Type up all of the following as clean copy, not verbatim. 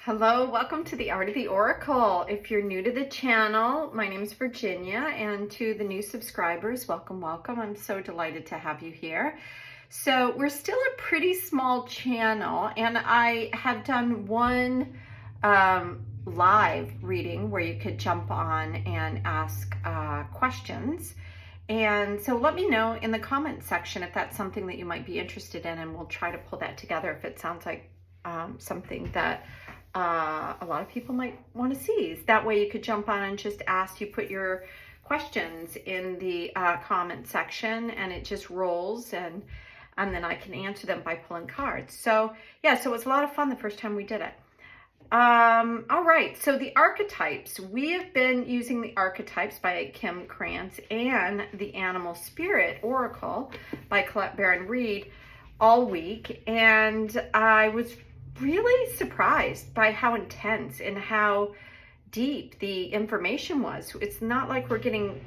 Hello, welcome to the Art of the Oracle. If you're new to the channel, my name is Virginia, and to the new subscribers, welcome, welcome. I'm so delighted to have you here. So we're still a pretty small channel, and I have done one live reading where you could jump on and ask questions. And so let me know in the comment section if that's something that you might be interested in, and we'll try to pull that together if it sounds like something that a lot of people might want to see. That way you could jump on and just ask. You put your questions in the comment section and it just rolls, and then I can answer them by pulling cards. So yeah, so it was a lot of fun the first time we did it. All right, so the archetypes. We have been using the archetypes by Krans and the Animal Spirit Oracle by Colette Baron-Reid all week, and I was really surprised by how intense and how deep the information was. It's not like we're getting,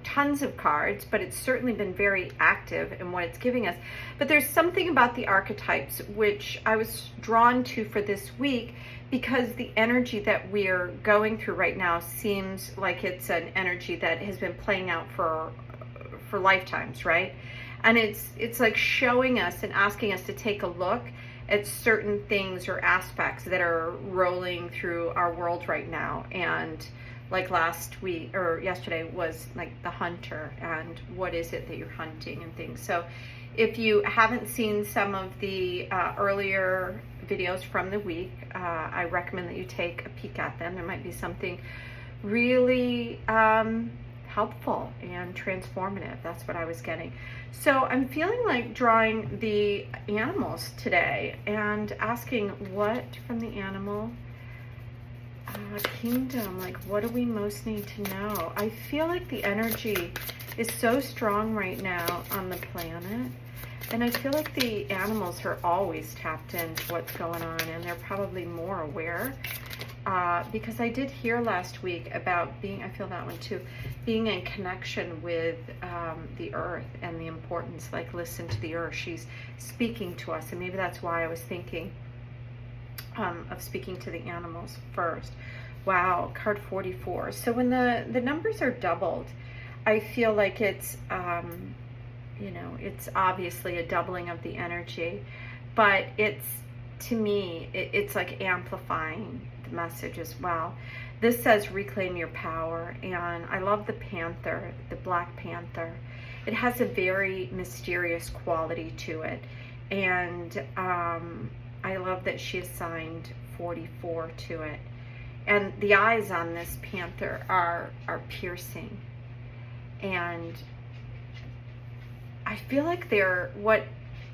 tons of cards, but it's certainly been very active in what it's giving us. But there's something about the archetypes which I was drawn to for this week, because the energy that we're going through right now seems like it's an energy that has been playing out for lifetimes, right? And it's like showing us and asking us to take a look at certain things or aspects that are rolling through our world right now. And like last week or yesterday was like the hunter, and what is it that you're hunting and things. So if you haven't seen some of the earlier videos from the week, I recommend that you take a peek at them. There might be something really helpful and transformative. That's what I was getting. So I'm feeling like drawing the animals today and asking what from the animal kingdom, like what do we most need to know? I feel like the energy is so strong right now on the planet, and I feel like the animals are always tapped into what's going on, and they're probably more aware. Because I did hear last week about being, I feel that one too, being in connection with the earth and the importance, like listen to the earth. She's speaking to us, and maybe that's why I was thinking of speaking to the animals first. Wow, card 44. So when the numbers are doubled, I feel like it's, it's obviously a doubling of the energy, but it's, to me, it's like amplifying the message as well. This says reclaim your power, and I love the panther, the black panther. It has a very mysterious quality to it, and I love that she assigned 44 to it. And the eyes on this panther are piercing, and I feel like they're what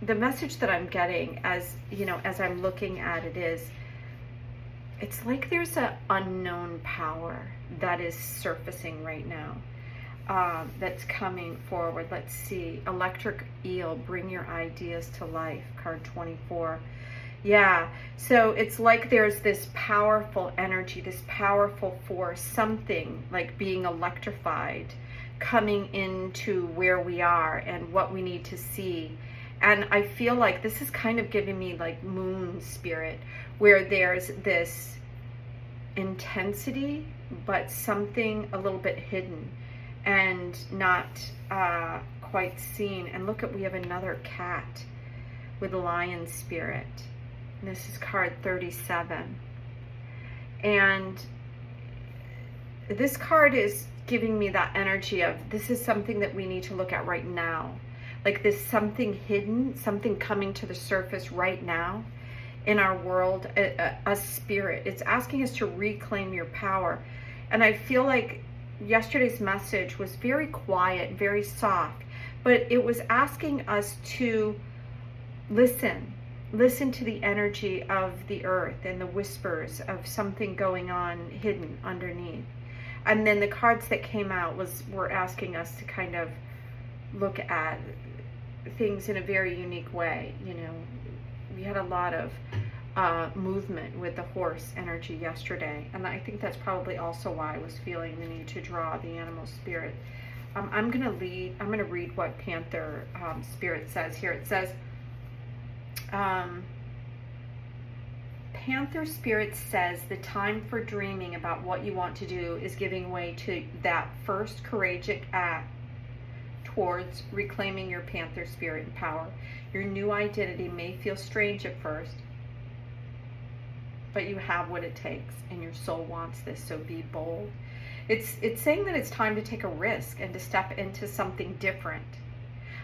the message that I'm getting as I'm looking at it is, it's like there's an unknown power that is surfacing right now, that's coming forward. Let's see. Electric eel, bring your ideas to life, card 24. Yeah, so it's like there's this powerful energy, this powerful force, something like being electrified, coming into where we are and what we need to see. And I feel like this is kind of giving me like moon spirit, where there's this intensity, but something a little bit hidden and not quite seen. And look at, we have another cat with lion spirit. And this is card 37. And this card is giving me that energy of, this is something that we need to look at right now. Like this something hidden, something coming to the surface right now in our world, a spirit. It's asking us to reclaim your power. And I feel like yesterday's message was very quiet, very soft, but it was asking us to listen to the energy of the earth and the whispers of something going on hidden underneath. And then the cards that came out were asking us to kind of look at things in a very unique way. We had a lot of movement with the horse energy yesterday, and I think that's probably also why I was feeling the need to draw the animal spirit. I'm gonna read what panther spirit says here. It says Panther Spirit says the time for dreaming about what you want to do is giving way to that first courageous act towards reclaiming your Panther Spirit and power. Your new identity may feel strange at first, but you have what it takes, and your soul wants this, so be bold. It's saying that it's time to take a risk and to step into something different.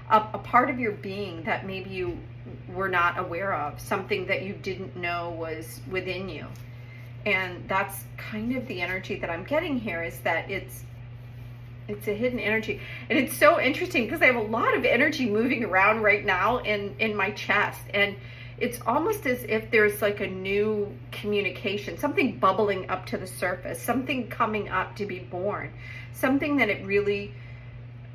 A part of your being that maybe you were not aware of, something that you didn't know was within you. And that's kind of the energy that I'm getting here, is that it's a hidden energy. And it's so interesting because I have a lot of energy moving around right now in my chest. And it's almost as if there's like a new communication, something bubbling up to the surface, something coming up to be born, something that it really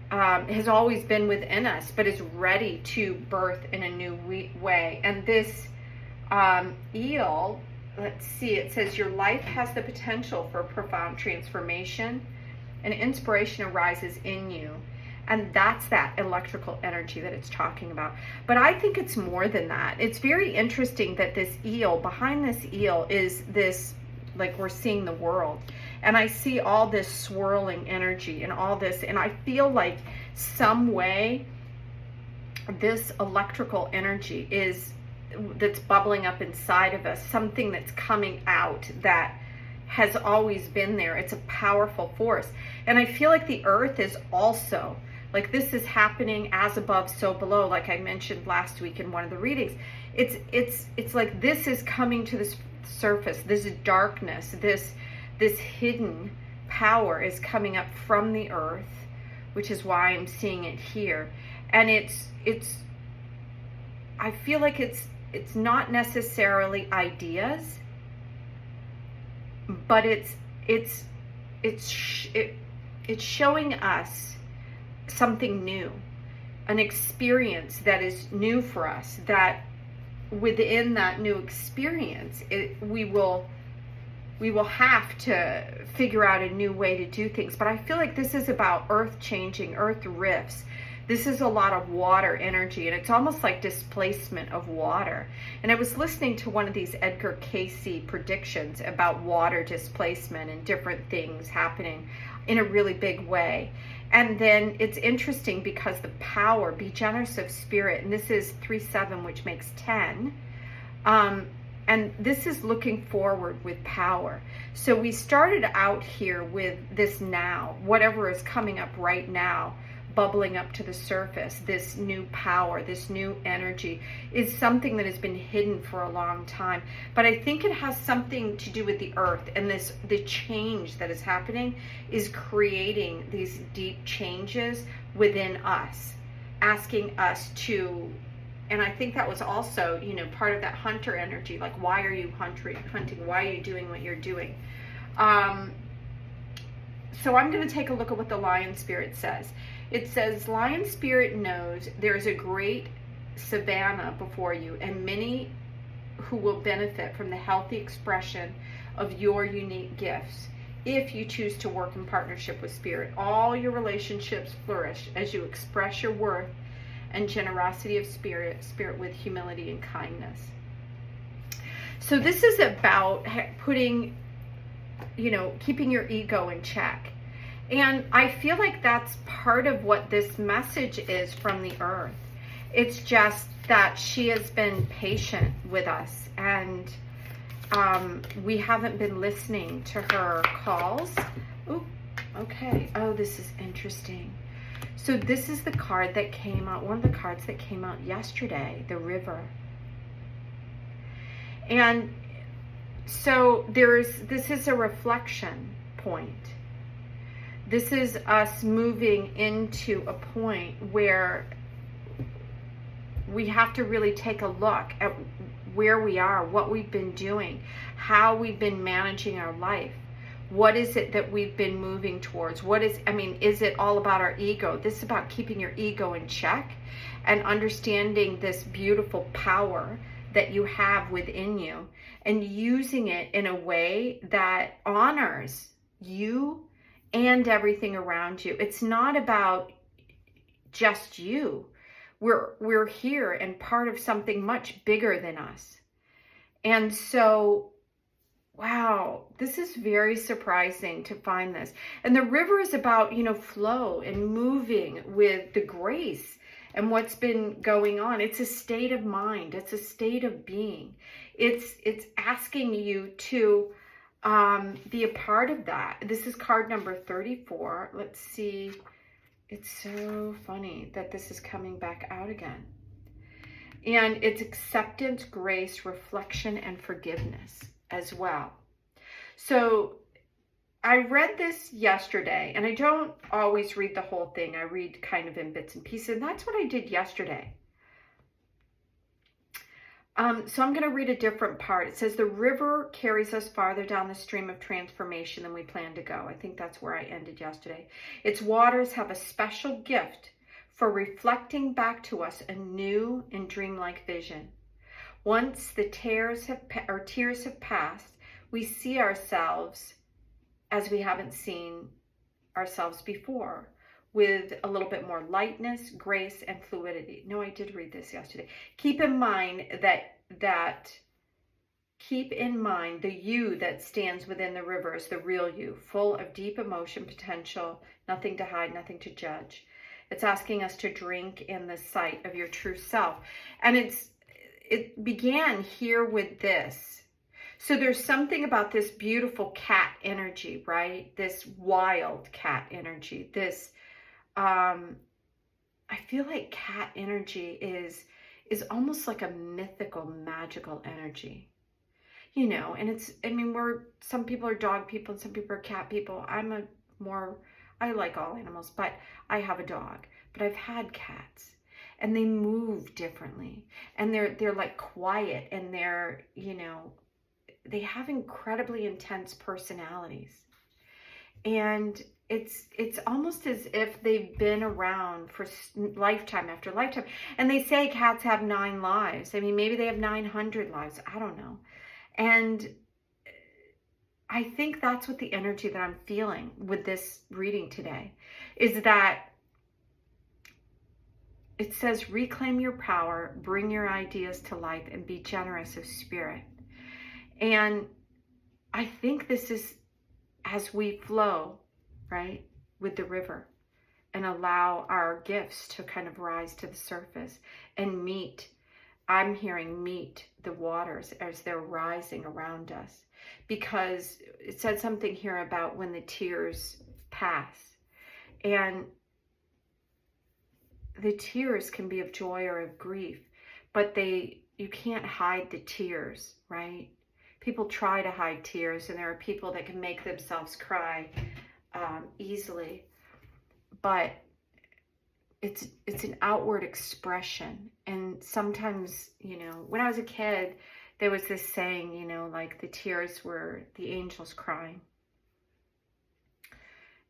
has always been within us, but is ready to birth in a new way. And this eel, let's see, it says your life has the potential for profound transformation, and inspiration arises in you. And that's that electrical energy that it's talking about. But I think it's more than that. It's very interesting that this eel, behind this eel is this, like we're seeing the world. And I see all this swirling energy and all this, and I feel like some way this electrical energy that's bubbling up inside of us, something that's coming out that has always been there. It's a powerful force. And I feel like the earth is also, like this is happening as above, so below, like I mentioned last week in one of the readings. It's like this is coming to the surface, this darkness, this hidden power is coming up from the earth, which is why I'm seeing it here. And I feel like it's not necessarily ideas, but it's showing us something new, an experience that is new for us, that within that new experience, we will have to figure out a new way to do things. But I feel like this is about earth changing, earth rifts. This is a lot of water energy, and it's almost like displacement of water. And I was listening to one of these Edgar Cayce predictions about water displacement and different things happening in a really big way. And then it's interesting because the power, be generous of spirit, and this is 3-7, which makes 10. And this is looking forward with power. So we started out here with this now, whatever is coming up right now, bubbling up to the surface, this new power, this new energy is something that has been hidden for a long time. But I think it has something to do with the earth, and the change that is happening is creating these deep changes within us, asking us to, and I think that was also, part of that hunter energy, like why are you hunting? Why are you doing what you're doing? So I'm going to take a look at what the lion spirit says. It says, lion spirit knows there is a great savanna before you, and many who will benefit from the healthy expression of your unique gifts. If you choose to work in partnership with spirit, all your relationships flourish as you express your worth and generosity of spirit with humility and kindness. So this is about putting, keeping your ego in check. And I feel like that's part of what this message is from the earth. It's just that she has been patient with us, and we haven't been listening to her calls. Oh, okay. Oh, this is interesting. So this is the card that came out, one of the cards that came out yesterday, the river. And so this is a reflection point. This is us moving into a point where we have to really take a look at where we are, what we've been doing, how we've been managing our life. What is it that we've been moving towards? Is it all about our ego? This is about keeping your ego in check and understanding this beautiful power that you have within you and using it in a way that honors you and everything around you. It's not about just you. We're here and part of something much bigger than us. And so, wow, this is very surprising to find this. And the river is about, flow and moving with the grace and what's been going on. It's a state of mind. It's a state of being. It's asking you to be a part of that. This is card number 34. Let's see. It's so funny that this is coming back out again. And it's acceptance, grace, reflection, and forgiveness as well. So I read this yesterday, and I don't always read the whole thing. I read kind of in bits and pieces, and that's what I did yesterday. So I'm going to read a different part. It says, the river carries us farther down the stream of transformation than we planned to go. I think that's where I ended yesterday. Its waters have a special gift for reflecting back to us a new and dreamlike vision. Once the tears have passed, we see ourselves as we haven't seen ourselves before, with a little bit more lightness, grace, and fluidity. No, I did read this yesterday. Keep in mind the you that stands within the river is the real you, full of deep emotion potential, nothing to hide, nothing to judge. It's asking us to drink in the sight of your true self. And it began here with this. So there's something about this beautiful cat energy, right? This wild cat energy. This, I feel like cat energy is almost like a mythical, magical energy. And some people are dog people and some people are cat people. I like all animals, but I have a dog. But I've had cats, and they move differently, and they're like quiet, and they have incredibly intense personalities, and it's almost as if they've been around for lifetime after lifetime. And they say cats have 9 lives. Maybe they have 900 lives. I don't know. And I think that's what the energy that I'm feeling with this reading today is that it says, reclaim your power, bring your ideas to life, and be generous of spirit. And I think this is as we flow, right, with the river and allow our gifts to kind of rise to the surface and meet the waters as they're rising around us. Because it said something here about when the tears pass. And the tears can be of joy or of grief, but you can't hide the tears, right? People try to hide tears, and there are people that can make themselves cry easily, but it's an outward expression. And sometimes, when I was a kid, there was this saying, like the tears were the angels crying.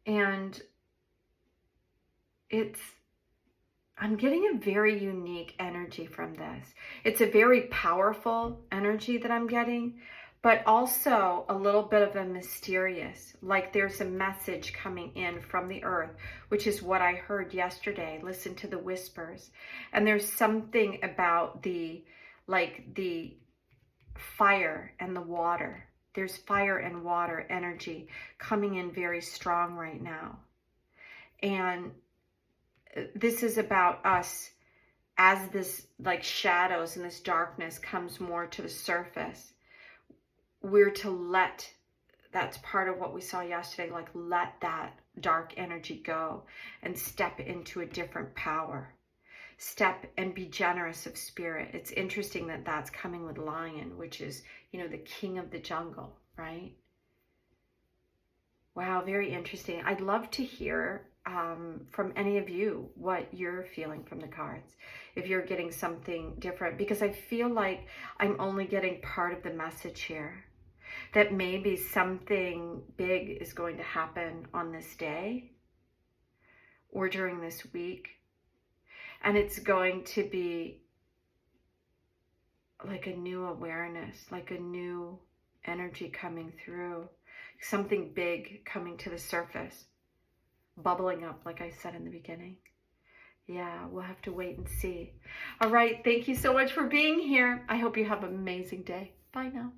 And I'm getting a very unique energy from this. It's a very powerful energy that I'm getting, but also a little bit of a mysterious, like there's a message coming in from the earth, which is what I heard yesterday. Listen to the whispers. And there's something about the fire and the water. There's fire and water energy coming in very strong right now. And this is about us as this shadows and this darkness comes more to the surface. We're to that's part of what we saw yesterday, let that dark energy go and step into a different power. Step and be generous of spirit. It's interesting that that's coming with lion, which is, the king of the jungle, right? Wow, very interesting. I'd love to hear from any of you what you're feeling from the cards, if you're getting something different, because I feel like I'm only getting part of the message here, that maybe something big is going to happen on this day or during this week, and it's going to be like a new awareness, like a new energy coming through, something big coming to the surface, bubbling up, like I said in the beginning. Yeah, we'll have to wait and see. All right, thank you so much for being here. I hope you have an amazing day. Bye now.